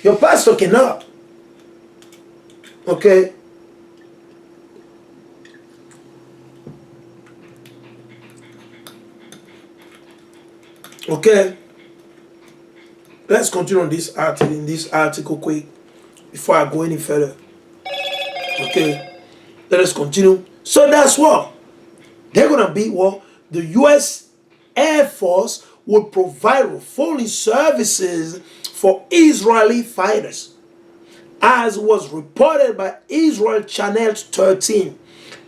Your pastor cannot. Okay? Okay? Let's continue on this article, in this article quick before I go any further. Okay? Let us continue. So that's what they're gonna be. What the U.S. Air Force will provide fully services for Israeli fighters, as was reported by Israel Channel 13.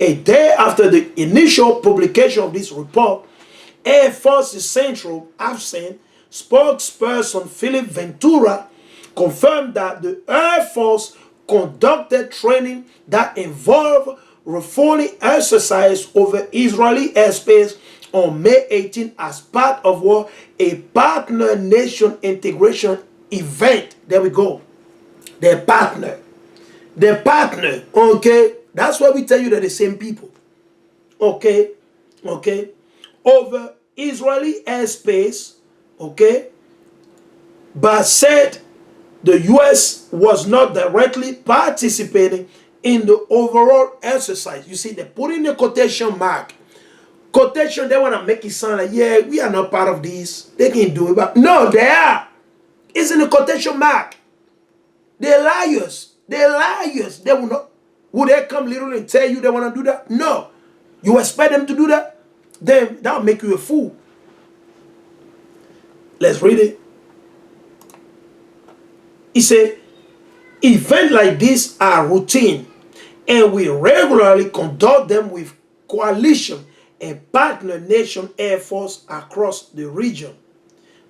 A day after the initial publication of this report, Air Force Central absent spokesperson Philip Ventura confirmed that the Air Force conducted training that involved refueling exercise over Israeli airspace on May 18 as part of what a partner nation integration event. There we go. Their partner. Their partner. Okay. That's why we tell you they're the same people. Okay. Okay. Over Israeli airspace. Okay. But said the U.S. was not directly participating in the overall exercise. You see, they put in a quotation mark. Quotation, they want to make it sound like, yeah, we are not part of this. They can do it. But no, they are. It's in a quotation mark. They're liars. They're liars. They will not. Would they come literally and tell you they want to do that? No. You expect them to do that? Then that'll make you a fool. Let's read it. He said, events like this are routine, and we regularly conduct them with coalition and partner nation air force across the region.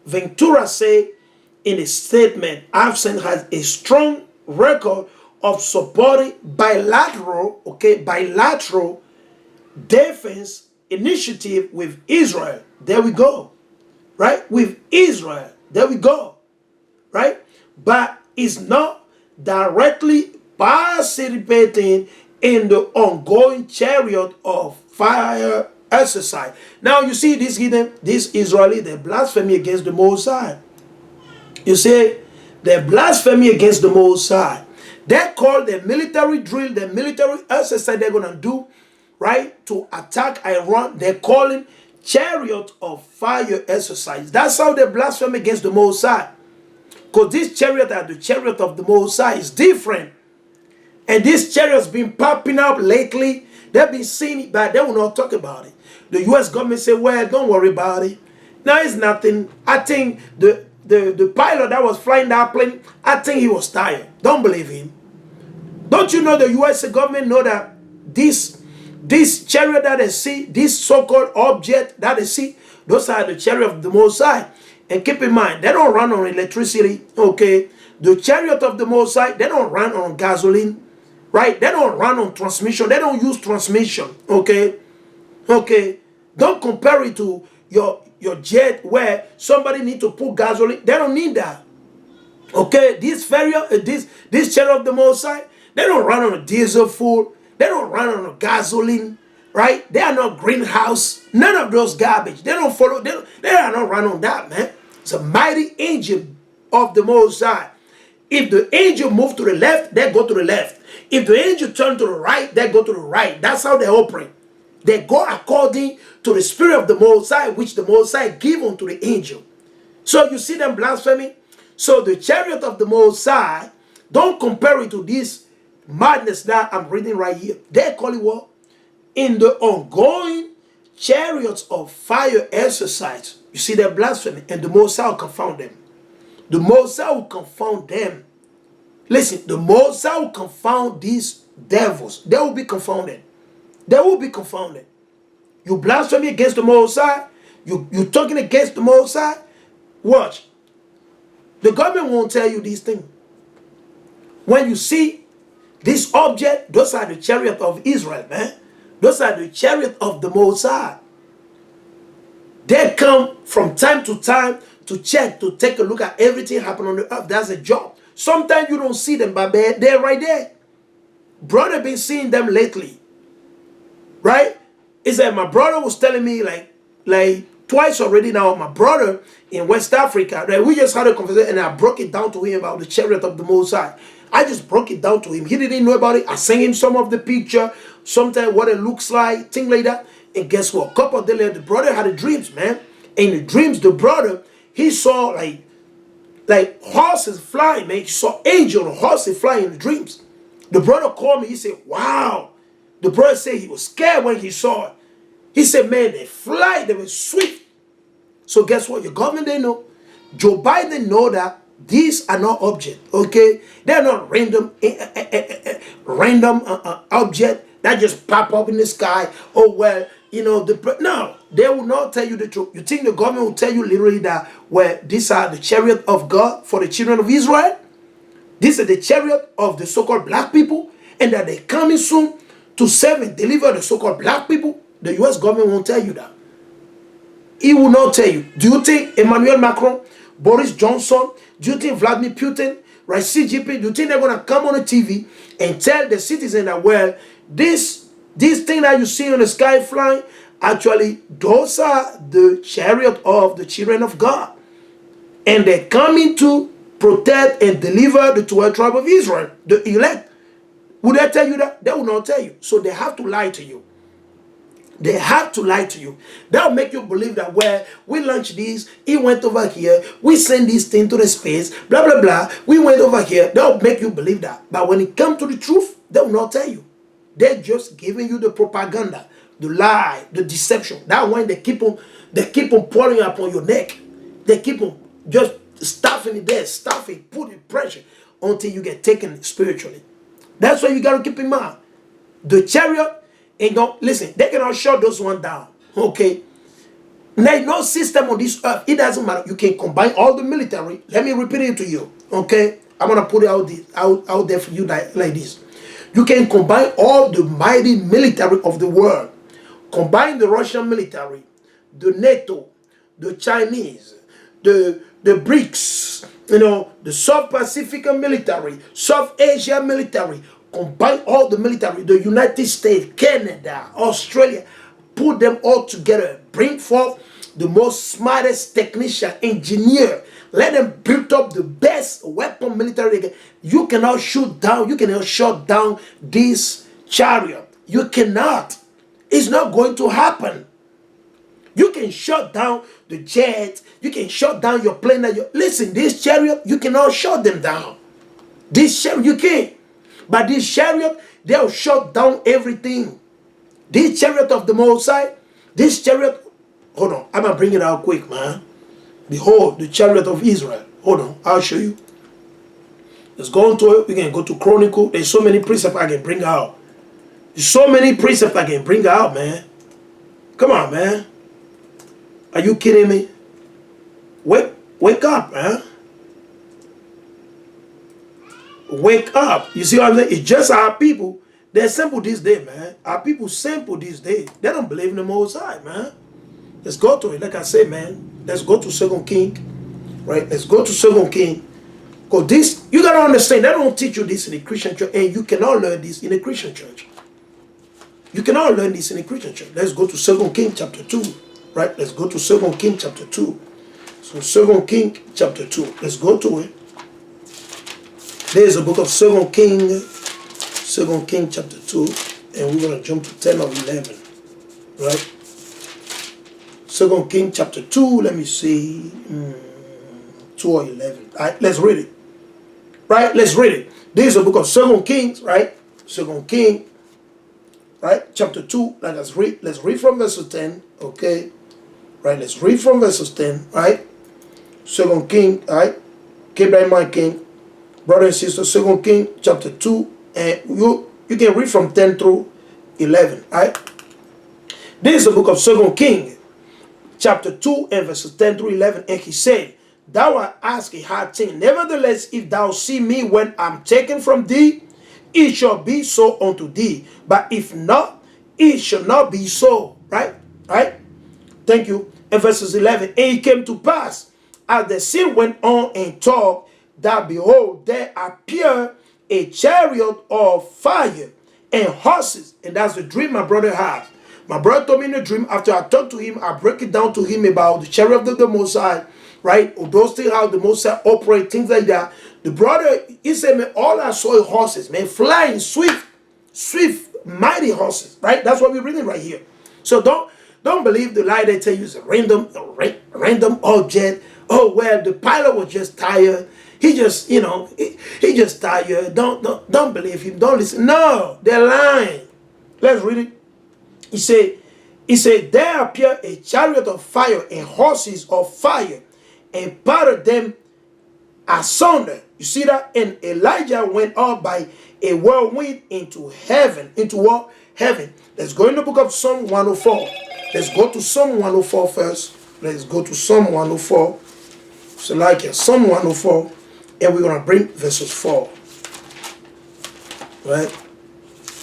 Ventura said in a statement, AFCEN has a strong record of supporting bilateral defense initiative with Israel. There we go. Right? With Israel. There we go. Right? But it's not directly participating in the ongoing chariot of fire exercise. Now you see this hidden, this Israeli, they blasphemy against the Most High. You see, they blasphemy against the Most High. They call the military drill, the military exercise they're gonna do, right, to attack Iran. They're calling chariot of fire exercise. That's how they blaspheme against the Most High. Because this chariot and the chariot of the Most High is different. And this chariot's been popping up lately. They've been seeing it, but they will not talk about it. The U.S. government say, well, don't worry about it. No, it's nothing. I think the pilot that was flying that plane, I think he was tired. Don't believe him. Don't you know the U.S. government know that this chariot that they see, this so-called object that they see, those are the chariot of the Most High. And keep in mind, they don't run on electricity, okay? The chariot of the Most High, they don't run on gasoline, right? They don't run on transmission. They don't use transmission, okay? Okay? Don't compare it to your jet where somebody need to put gasoline. They don't need that, okay? This chariot of the Most High, they don't run on a diesel fuel. They don't run on a gasoline, right? They are not greenhouse. None of those garbage. They don't follow. They are not run on that, man. It's a mighty engine of the Most High. If the angel move to the left, they go to the left. If the angel turn to the right, they go to the right. That's how they operate. They go according to the spirit of the Most High, which the Most High give unto the angel. So you see them blaspheming. So the chariot of the Most High, don't compare it to this madness that I'm reading right here. They call it what? In the ongoing chariots of fire exercise. You see they're blaspheming, and the Most High will confound them. The Most High will confound them. Listen, the Most High will confound these devils. They will be confounded. They will be confounded. You blaspheme against the Most High. You talking against the Most High. Watch. The government won't tell you these things. When you see this object, those are the chariot of Israel, man. Those are the chariot of the Most High. They come from time to time to check, to take a look at everything happening on the earth. That's a job. Sometimes you don't see them, but they're right there. Brother been seeing them lately. Right? It's like my brother was telling me like twice already now. My brother in West Africa, right? We just had a conversation, and I broke it down to him about the chariot of the Most High. I just broke it down to him. He didn't know about it. I sent him some of the picture, sometimes what it looks like, things like that. And guess what? A couple of days later, the brother had a dreams, man. In the dreams, the brother, he saw like horses flying, man. He saw angel and horses flying in the dreams. The brother called me. He said, wow. The brother said he was scared when he saw it. He said, man, they fly, they were swift. So guess what? Your government, they know. Joe Biden know that these are not objects, okay? They're not random object that just pop up in the sky. Oh, well, you know, no, they will not tell you the truth. You think the government will tell you literally that, well, these are the chariot of God for the children of Israel? These are the chariot of the so-called black people, and that they're coming soon to save and deliver the so-called black people? The U.S. government won't tell you that. He will not tell you. Do you think Emmanuel Macron, Boris Johnson, do you think Vladimir Putin, right, CGP, do you think they're going to come on the TV and tell the citizen that, well, this thing that you see on the sky flying, actually, those are the chariot of the children of God. And they're coming to protect and deliver the 12 tribes of Israel, the elect. Would they tell you that? They will not tell you. So they have to lie to you. They have to lie to you. That'll make you believe that, well, we launched this, he went over here, we sent this thing to the space, blah, blah, blah, we went over here. That'll make you believe that. But when it comes to the truth, they will not tell you. They're just giving you the propaganda, the lie, the deception. That one, they keep on pouring upon your neck. They keep on just stuffing it there, stuffing, putting pressure until you get taken spiritually. That's why you got to keep in mind. The chariot ain't going, listen, they cannot shut those one down, okay? There's no system on this earth. It doesn't matter. You can combine all the military. Let me repeat it to you, okay? I'm going to put it out there for you like this. You can combine all the mighty military of the world. Combine the Russian military, the NATO, the Chinese, the BRICS, you know, the South Pacific military, South Asia military. Combine all the military, the United States, Canada, Australia, put them all together. Bring forth the most smartest technician, engineer. Let them build up the best weapon military. You cannot shoot down, you cannot shut down this chariot. You cannot. It's not going to happen. You can shut down the jet. You can shut down your plane. Listen, this chariot, you cannot shut them down. This chariot, you can't. But this chariot, they'll shut down everything. This chariot of the Most High, this chariot, hold on, I'm going to bring it out quick, man. Behold, the chariot of Israel. Hold on, I'll show you. Let's go into it. We can go to Chronicle. There's so many precepts I can bring out. There's so many precepts I can bring out, man. Come on, man. Are you kidding me? Wake up, man. Wake up. You see what I'm saying? It's just our people. They're simple this day, man. Our people simple this day. They don't believe in the Most High, man. Let's go to it. Like I said, man. Let's go to 2 King. Right? Let's go to 2 King. Because this, you got to understand, they don't teach you this in the Christian church. And you cannot learn this in a Christian church. You cannot learn this in a Christian church. Let's go to 2 King chapter 2. Right? Let's go to 2 King chapter 2. So 2 King chapter 2. Let's go to it. There's a book of 2 King chapter 2, and we're going to jump to 10 or 11, right? 2 King chapter 2, let me see, 2 or 11. All right, let's read it. Right, let's read it. There's a book of 2 Kings, right? 2 King, right? Chapter 2, let's read from verse 10, okay? Right, let's read from verse 10, right? 2 King, all right? Keep that in mind, King. Brother and sister, 2 King chapter 2, and you can read from 10 through 11, right? This is the book of 2 King chapter 2 and verses 10 through 11, and he said, thou art asked a hard thing. Nevertheless, if thou see me when I'm taken from thee, it shall be so unto thee. But if not, it shall not be so. Right? Right? Thank you. And verses 11, and it came to pass, as the scene went on and talked, that behold, there appeared a chariot of fire and horses. And that's the dream my brother had. My brother told me in a dream. After I talked to him, I break it down to him about the chariot of the Most High, right? Or those things, how the Most High operate, things like that. The brother, he said, man, all I saw is horses, man, flying, swift, mighty horses, right? That's what we're reading right here. So don't believe the lie they tell you is a random object. Oh, well, the pilot was just tired. He just, he just tired. Don't believe him. Don't listen. No, they're lying. Let's read it. He said, there appeared a chariot of fire and horses of fire, and parted them asunder. You see that? And Elijah went up by a whirlwind into heaven. Into what? Heaven. Let's go in the book of Psalm 104. Let's go to Psalm 104 first. Let's go to Psalm 104. So like Psalm 104, and we're going to bring verses 4. Right?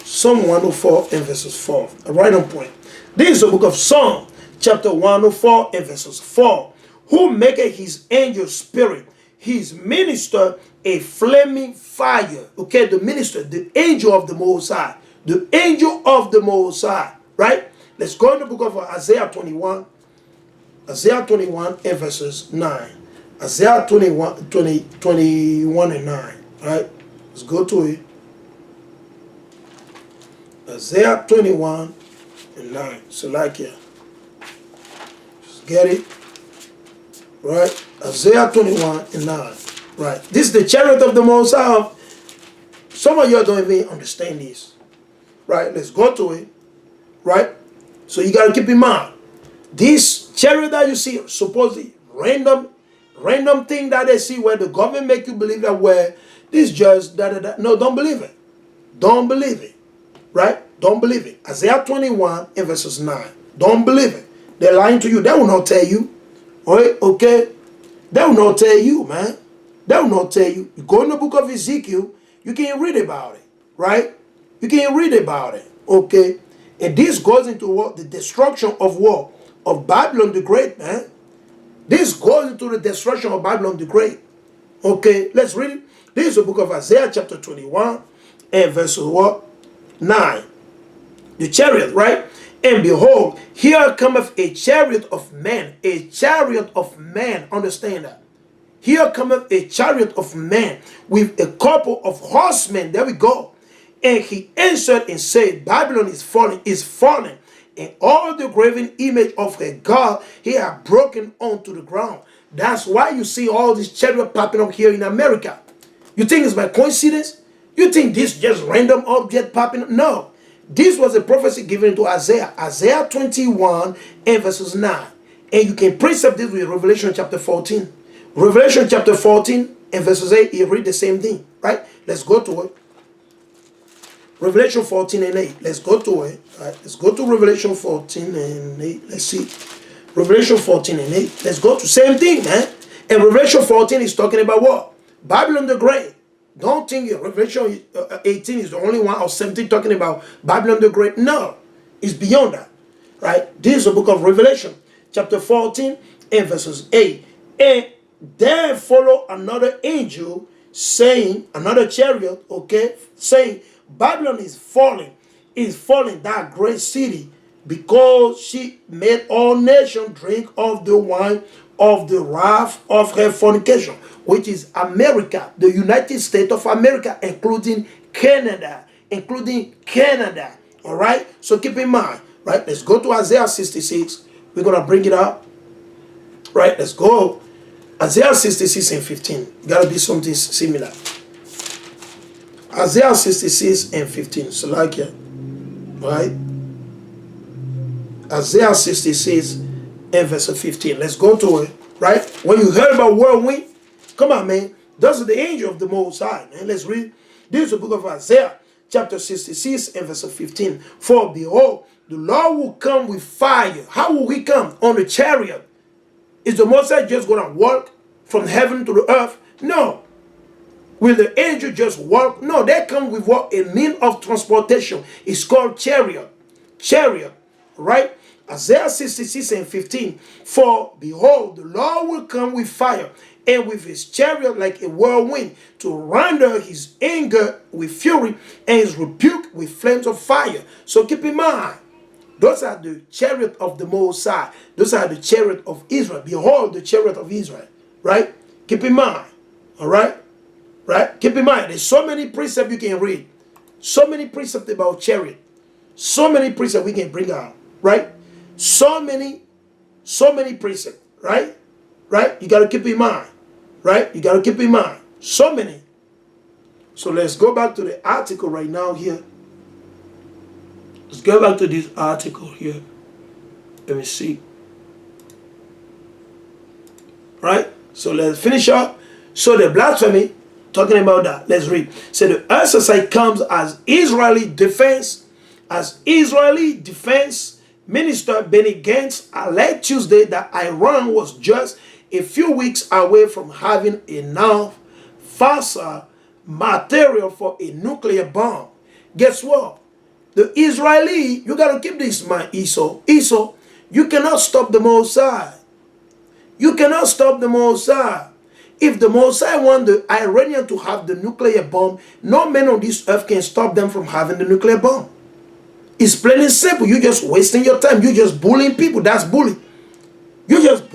Psalm 104 and verses 4. Right on point. This is the book of Psalm, chapter 104 and verses 4. Who maketh his angel spirit, his minister a flaming fire. Okay, the minister, the angel of the Most High. The angel of the Most High. Right? Let's go in the book of Isaiah 21. Isaiah 21 and verses 9. Isaiah 21 and 9. Right? Let's go to it. Isaiah 21 and 9. So like here. Just get it. Right? Isaiah 21 and 9. Right. This is the chariot of the Most High. Some of you don't even understand this. Right? Let's go to it. Right? So you got to keep in mind. This chariot that you see, supposedly random thing that they see where the government make you believe that where this just No, don't believe it. Don't believe it. Right? Don't believe it. Isaiah 21 and verses 9. Don't believe it. They're lying to you. They will not tell you. Okay? They will not tell you, man. They will not tell you. You go in the book of Ezekiel, you can read about it. Right? You can read about it. Okay? And this goes into what? The destruction of what? Of Babylon the Great, man. This goes into the destruction of Babylon the Great. Okay? Let's read it. This is the book of Isaiah chapter 21 and verse what? 9. The chariot, right? And behold, here cometh a chariot of men. A chariot of men. Understand that. Here cometh a chariot of men with a couple of horsemen. There we go. And he answered and said, Babylon is fallen, and all the graven image of her God he hath broken onto the ground. That's why you see all this chariot popping up here in America. You think it's by coincidence? You think this is just random object popping up? No. This was a prophecy given to Isaiah. Isaiah 21 and verses 9. And you can precept this with Revelation chapter 14. Revelation chapter 14 and verses 8, you read the same thing. Right? Let's go to it. Revelation 14 and 8. Let's go to it. Right? Let's go to Revelation 14 and 8. Let's see. Revelation 14 and 8. Let's go to same thing, man. And Revelation 14 is talking about what? Babylon the Great. Don't think Revelation 18 is the only one, or 17 talking about Babylon the Great. No. It's beyond that. Right? This is the book of Revelation. Chapter 14 and verses 8. And there followed another angel saying, another chariot, okay, saying, Babylon is falling, that great city, because she made all nations drink of the wine of the wrath of her fornication, which is America, the United States of America, including Canada. All right? So keep in mind, right? Let's go to Isaiah 66. We're going to bring it up. Right? Let's go. Isaiah 66 and 15. Got to be something similar. Isaiah 66 and 15. So like here. Right? Isaiah 66 and verse 15. Let's go to it. Right? When you heard about whirlwind, come on, man. Those are the angel of the Most High, man. Let's read. This is the book of Isaiah, chapter 66 and verse 15. For behold, the Lord will come with fire. How will he come? On a chariot. Is the Most High just going to walk from heaven to the earth? No. Will the angel just walk? No, they come with what? A mean of transportation. It's called chariot. Chariot. Right? Isaiah 66 and 15. For behold, the Lord will come with fire, and with his chariot like a whirlwind, to render his anger with fury, and his rebuke with flames of fire. So keep in mind, Those are the chariot of the Most High. Those are the chariot of Israel. Behold the chariot of Israel. Right? Keep in mind. All right? Right? Keep in mind. There's so many precepts you can read. So many precepts about chariot. So many precepts we can bring out. Right? So many precepts. Right? Right? You got to keep in mind. Right? You got to keep in mind. So many. So let's go back to the article right now here. Let's go back to this article here. Let me see. Right? So let's finish up. So the blasphemy, talking about that. Let's read. So the exercise comes as Israeli defense. As Israeli defense minister Benny Gantz alleged Tuesday that Iran was just a few weeks away from having enough fossil material for a nuclear bomb. Guess what? The Israeli, you got to keep this in mind, Esau. Esau, you cannot stop the Most High. You cannot stop the Most High. If the Most High want the Iranian to have the nuclear bomb, no man on this earth can stop them from having the nuclear bomb. It's plain and simple. You're just wasting your time. You're just bullying people. That's bullying. You just